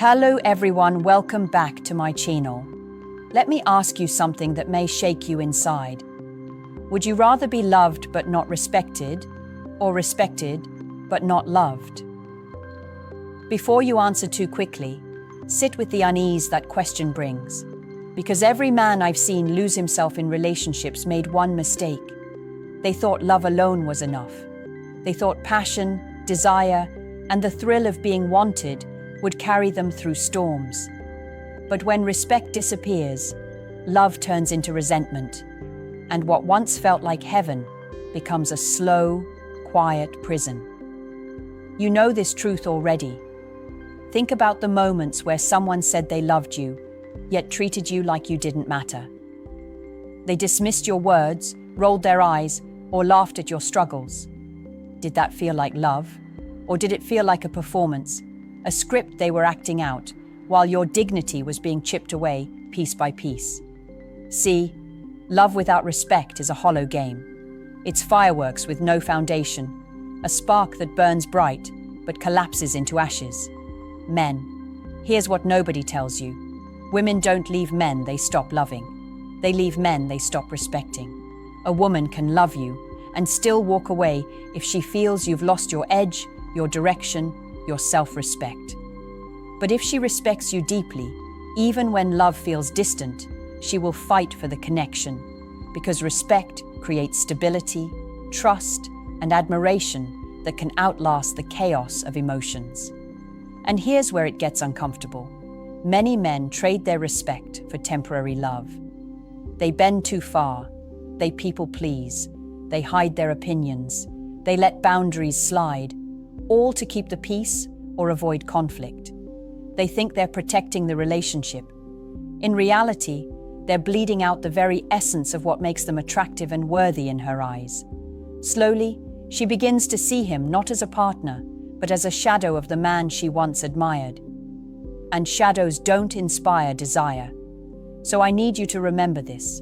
Hello everyone, welcome back to my channel. Let me ask you something that may shake you inside. Would you rather be loved but not respected, or respected but not loved? Before you answer too quickly, sit with the unease that question brings. Because every man I've seen lose himself in relationships made one mistake. They thought love alone was enough. They thought passion, desire, and the thrill of being wanted would carry them through storms. But when respect disappears, love turns into resentment, and what once felt like heaven becomes a slow, quiet prison. You know this truth already. Think about the moments where someone said they loved you, yet treated you like you didn't matter. They dismissed your words, rolled their eyes, or laughed at your struggles. Did that feel like love? Or did it feel like a performance, a script they were acting out, while your dignity was being chipped away piece by piece? See, love without respect is a hollow game. It's fireworks with no foundation, a spark that burns bright but collapses into ashes. Men, here's what nobody tells you. Women don't leave men they stop loving. They leave men they stop respecting. A woman can love you and still walk away if she feels you've lost your edge, your direction, your self-respect. But if she respects you deeply, even when love feels distant, she will fight for the connection, because respect creates stability, trust, and admiration that can outlast the chaos of emotions. And here's where it gets uncomfortable. Many men trade their respect for temporary love. They bend too far, they people please, they hide their opinions, they let boundaries slide, all to keep the peace or avoid conflict. They think they're protecting the relationship. In reality, they're bleeding out the very essence of what makes them attractive and worthy in her eyes. Slowly, she begins to see him not as a partner, but as a shadow of the man she once admired. And shadows don't inspire desire. So I need you to remember this.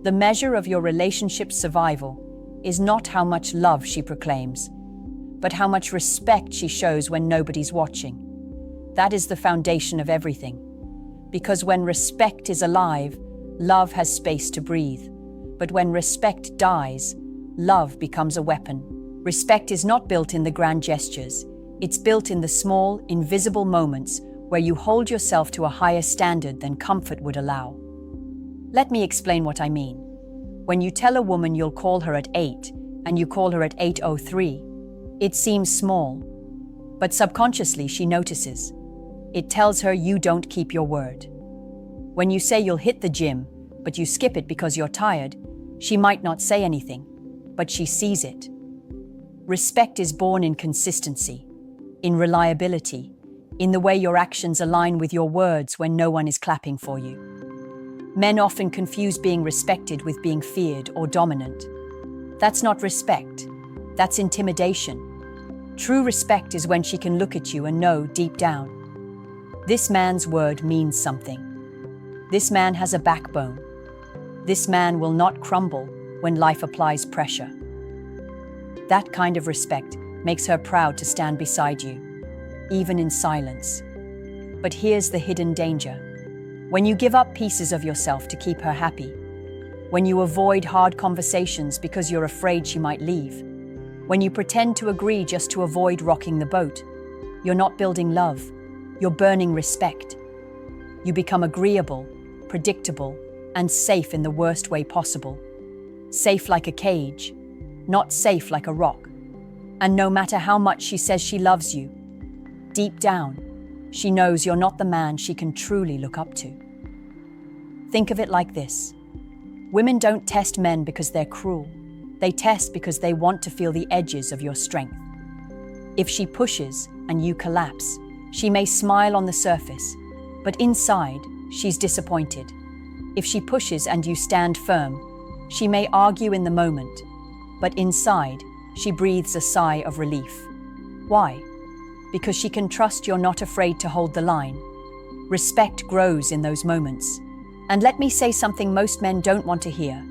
The measure of your relationship's survival is not how much love she proclaims, but how much respect she shows when nobody's watching. That is the foundation of everything. Because when respect is alive, love has space to breathe. But when respect dies, love becomes a weapon. Respect is not built in the grand gestures. It's built in the small, invisible moments where you hold yourself to a higher standard than comfort would allow. Let me explain what I mean. When you tell a woman you'll call her at 8 and you call her at 8:03, it seems small, but subconsciously she notices. It tells her you don't keep your word. When you say you'll hit the gym, but you skip it because you're tired, she might not say anything, but she sees it. Respect is born in consistency, in reliability, in the way your actions align with your words when no one is clapping for you. Men often confuse being respected with being feared or dominant. That's not respect. That's intimidation. True respect is when she can look at you and know deep down, this man's word means something. This man has a backbone. This man will not crumble when life applies pressure. That kind of respect makes her proud to stand beside you, even in silence. But here's the hidden danger. When you give up pieces of yourself to keep her happy, when you avoid hard conversations because you're afraid she might leave, when you pretend to agree just to avoid rocking the boat, you're not building love, you're burning respect. You become agreeable, predictable, and safe in the worst way possible. Safe like a cage, not safe like a rock. And no matter how much she says she loves you, deep down, she knows you're not the man she can truly look up to. Think of it like this. Women don't test men because they're cruel. They test because they want to feel the edges of your strength. If she pushes and you collapse, she may smile on the surface, but inside, she's disappointed. If she pushes and you stand firm, she may argue in the moment, but inside, she breathes a sigh of relief. Why? Because she can trust you're not afraid to hold the line. Respect grows in those moments. And let me say something most men don't want to hear.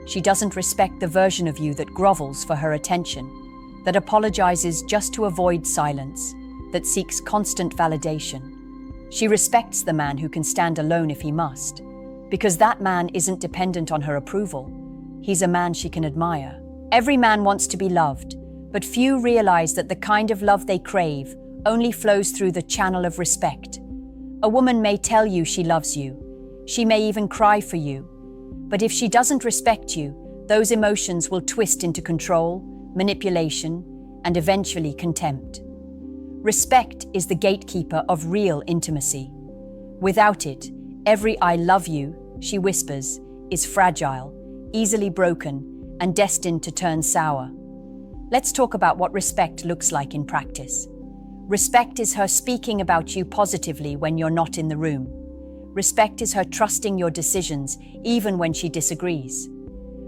She doesn't respect the version of you that grovels for her attention, that apologizes just to avoid silence, that seeks constant validation. She respects the man who can stand alone if he must, because that man isn't dependent on her approval. He's a man she can admire. Every man wants to be loved, but few realize that the kind of love they crave only flows through the channel of respect. A woman may tell you she loves you. She may even cry for you. But if she doesn't respect you, those emotions will twist into control, manipulation, and eventually contempt. Respect is the gatekeeper of real intimacy. Without it, every "I love you," she whispers, is fragile, easily broken, and destined to turn sour. Let's talk about what respect looks like in practice. Respect is her speaking about you positively when you're not in the room. Respect is her trusting your decisions even when she disagrees.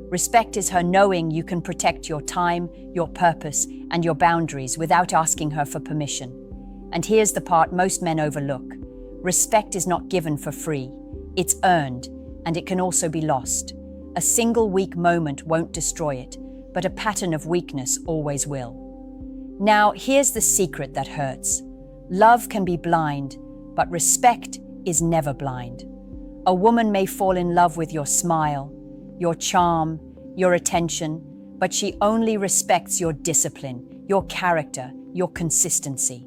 Respect is her knowing you can protect your time, your purpose, and your boundaries without asking her for permission. And here's the part most men overlook. Respect is not given for free. It's earned, and it can also be lost. A single weak moment won't destroy it, but a pattern of weakness always will. Now, here's the secret that hurts. Love can be blind, but respect is never blind. A woman may fall in love with your smile, your charm, your attention, but she only respects your discipline, your character, your consistency.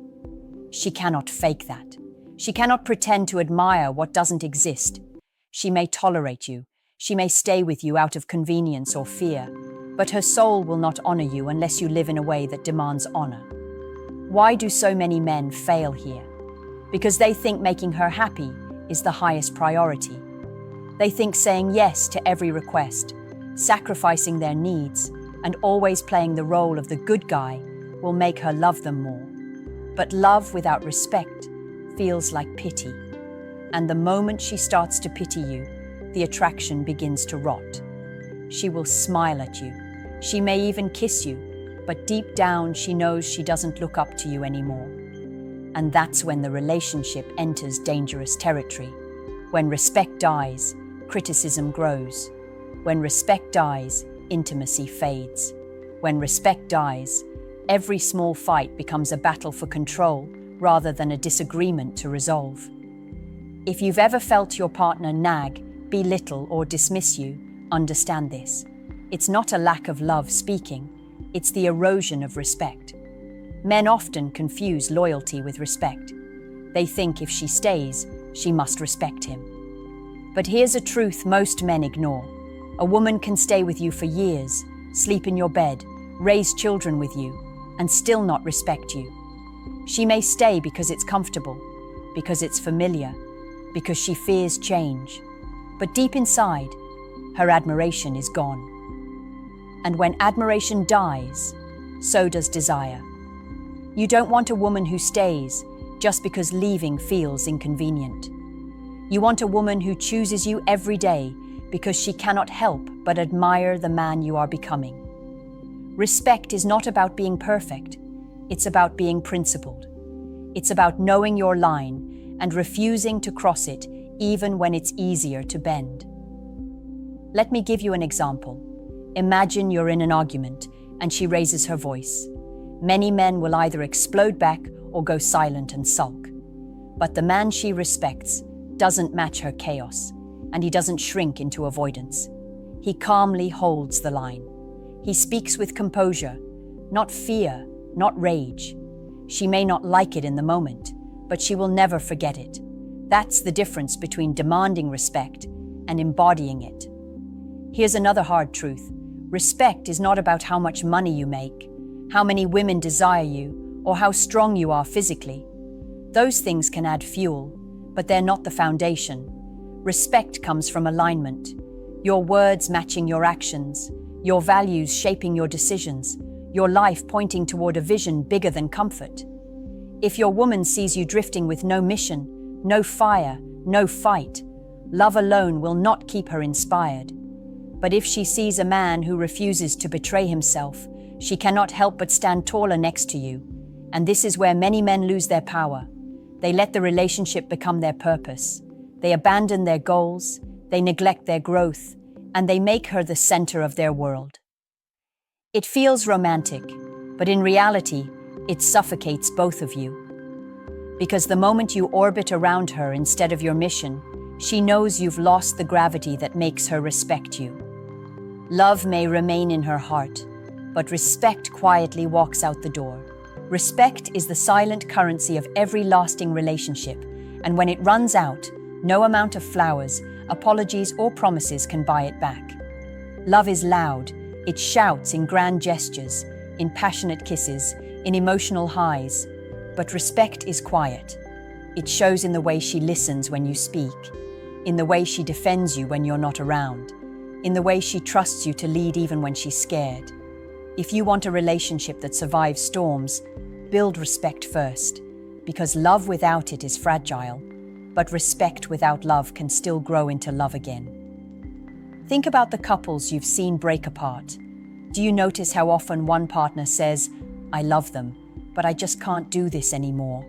She cannot fake that. She cannot pretend to admire what doesn't exist. She may tolerate you. She may stay with you out of convenience or fear, but her soul will not honor you unless you live in a way that demands honor. Why do so many men fail here? Because they think making her happy is the highest priority. They think saying yes to every request, sacrificing their needs, and always playing the role of the good guy will make her love them more. But love without respect feels like pity. And the moment she starts to pity you, the attraction begins to rot. She will smile at you. She may even kiss you, but deep down she knows she doesn't look up to you anymore. And that's when the relationship enters dangerous territory. When respect dies, criticism grows. When respect dies, intimacy fades. When respect dies, every small fight becomes a battle for control rather than a disagreement to resolve. If you've ever felt your partner nag, belittle, or dismiss you, understand this. It's not a lack of love speaking, it's the erosion of respect. Men often confuse loyalty with respect. They think if she stays, she must respect him. But here's a truth most men ignore. A woman can stay with you for years, sleep in your bed, raise children with you, and still not respect you. She may stay because it's comfortable, because it's familiar, because she fears change. But deep inside, her admiration is gone. And when admiration dies, so does desire. You don't want a woman who stays just because leaving feels inconvenient. You want a woman who chooses you every day because she cannot help but admire the man you are becoming. Respect is not about being perfect. It's about being principled. It's about knowing your line and refusing to cross it even when it's easier to bend. Let me give you an example. Imagine you're in an argument and she raises her voice. Many men will either explode back or go silent and sulk. But the man she respects doesn't match her chaos, and he doesn't shrink into avoidance. He calmly holds the line. He speaks with composure, not fear, not rage. She may not like it in the moment, but she will never forget it. That's the difference between demanding respect and embodying it. Here's another hard truth. Respect is not about how much money you make, how many women desire you, or how strong you are physically. Those things can add fuel, but they're not the foundation. Respect comes from alignment, your words matching your actions, your values shaping your decisions, your life pointing toward a vision bigger than comfort. If your woman sees you drifting with no mission, no fire, no fight, love alone will not keep her inspired. But if she sees a man who refuses to betray himself, she cannot help but stand taller next to you. And this is where many men lose their power. They let the relationship become their purpose. They abandon their goals, they neglect their growth, and they make her the center of their world. It feels romantic, but in reality, it suffocates both of you. Because the moment you orbit around her instead of your mission, she knows you've lost the gravity that makes her respect you. Love may remain in her heart, but respect quietly walks out the door. Respect is the silent currency of every lasting relationship, and when it runs out, no amount of flowers, apologies, or promises can buy it back. Love is loud. It shouts in grand gestures, in passionate kisses, in emotional highs. But respect is quiet. It shows in the way she listens when you speak, in the way she defends you when you're not around, in the way she trusts you to lead even when she's scared. If you want a relationship that survives storms, build respect first, because love without it is fragile, but respect without love can still grow into love again. Think about the couples you've seen break apart. Do you notice how often one partner says, "I love them, but I just can't do this anymore"?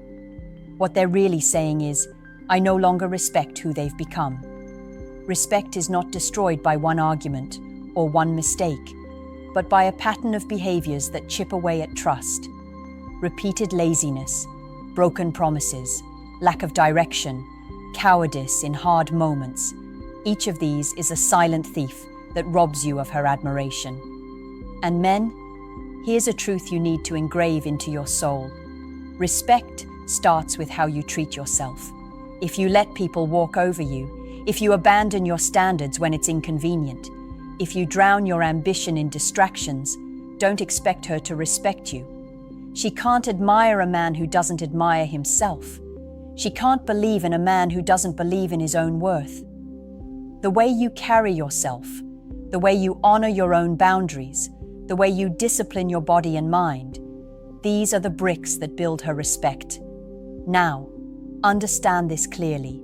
What they're really saying is, "I no longer respect who they've become." Respect is not destroyed by one argument or one mistake, but by a pattern of behaviors that chip away at trust. Repeated laziness, broken promises, lack of direction, cowardice in hard moments. Each of these is a silent thief that robs you of her admiration. And men, here's a truth you need to engrave into your soul. Respect starts with how you treat yourself. If you let people walk over you, if you abandon your standards when it's inconvenient, if you drown your ambition in distractions, don't expect her to respect you. She can't admire a man who doesn't admire himself. She can't believe in a man who doesn't believe in his own worth. The way you carry yourself, the way you honor your own boundaries, the way you discipline your body and mind, these are the bricks that build her respect. Now, understand this clearly.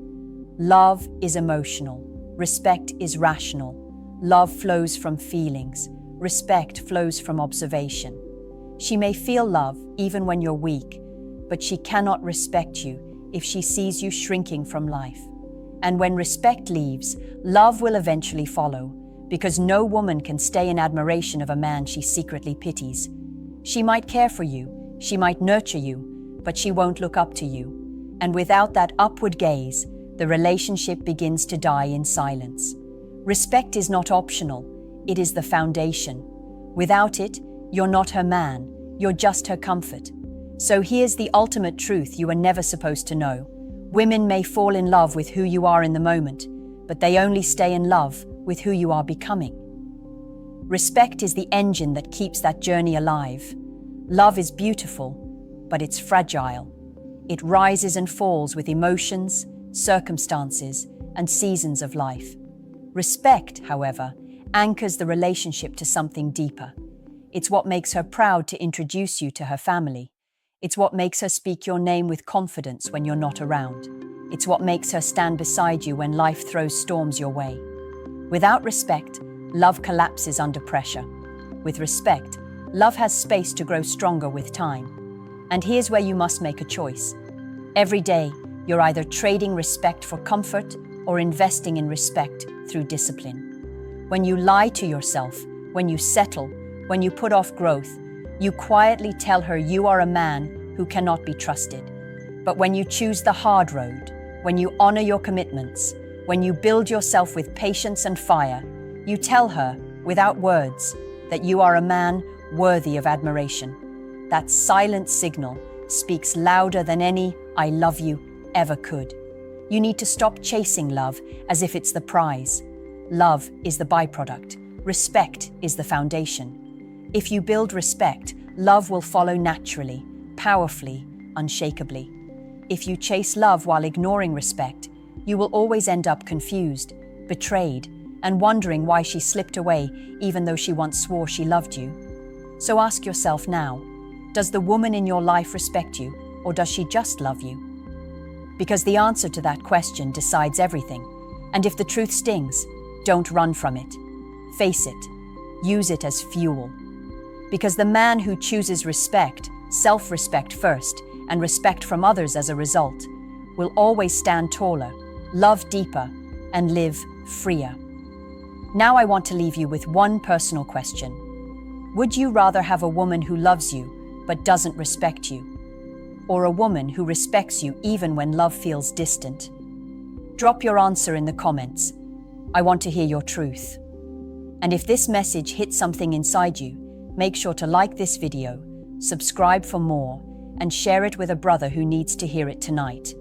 Love is emotional. Respect is rational. Love flows from feelings. Respect flows from observation. She may feel love even when you're weak, but she cannot respect you if she sees you shrinking from life. And when respect leaves, love will eventually follow, because no woman can stay in admiration of a man she secretly pities. She might care for you, she might nurture you, but she won't look up to you. And without that upward gaze, the relationship begins to die in silence. Respect is not optional, it is the foundation. Without it, you're not her man, you're just her comfort. So here's the ultimate truth you were never supposed to know. Women may fall in love with who you are in the moment, but they only stay in love with who you are becoming. Respect is the engine that keeps that journey alive. Love is beautiful, but it's fragile. It rises and falls with emotions, circumstances, and seasons of life. Respect, however, anchors the relationship to something deeper. It's what makes her proud to introduce you to her family. It's what makes her speak your name with confidence when you're not around. It's what makes her stand beside you when life throws storms your way. Without respect, love collapses under pressure. With respect, love has space to grow stronger with time. And here's where you must make a choice. Every day, you're either trading respect for comfort or investing in respect through discipline. When you lie to yourself, when you settle, when you put off growth, you quietly tell her you are a man who cannot be trusted. But when you choose the hard road, when you honor your commitments, when you build yourself with patience and fire, you tell her, without words, that you are a man worthy of admiration. That silent signal speaks louder than any "I love you" ever could. You need to stop chasing love as if it's the prize. Love is the byproduct. Respect is the foundation. If you build respect, love will follow naturally, powerfully, unshakably. If you chase love while ignoring respect, you will always end up confused, betrayed, and wondering why she slipped away even though she once swore she loved you. So ask yourself now, does the woman in your life respect you, or does she just love you? Because the answer to that question decides everything. And if the truth stings, don't run from it. Face it. Use it as fuel. Because the man who chooses respect, self-respect first, and respect from others as a result, will always stand taller, love deeper, and live freer. Now I want to leave you with one personal question. Would you rather have a woman who loves you but doesn't respect you? or a woman who respects you even when love feels distant? Drop your answer in the comments. I want to hear your truth. And if this message hit something inside you, make sure to like this video, subscribe for more, and share it with a brother who needs to hear it tonight.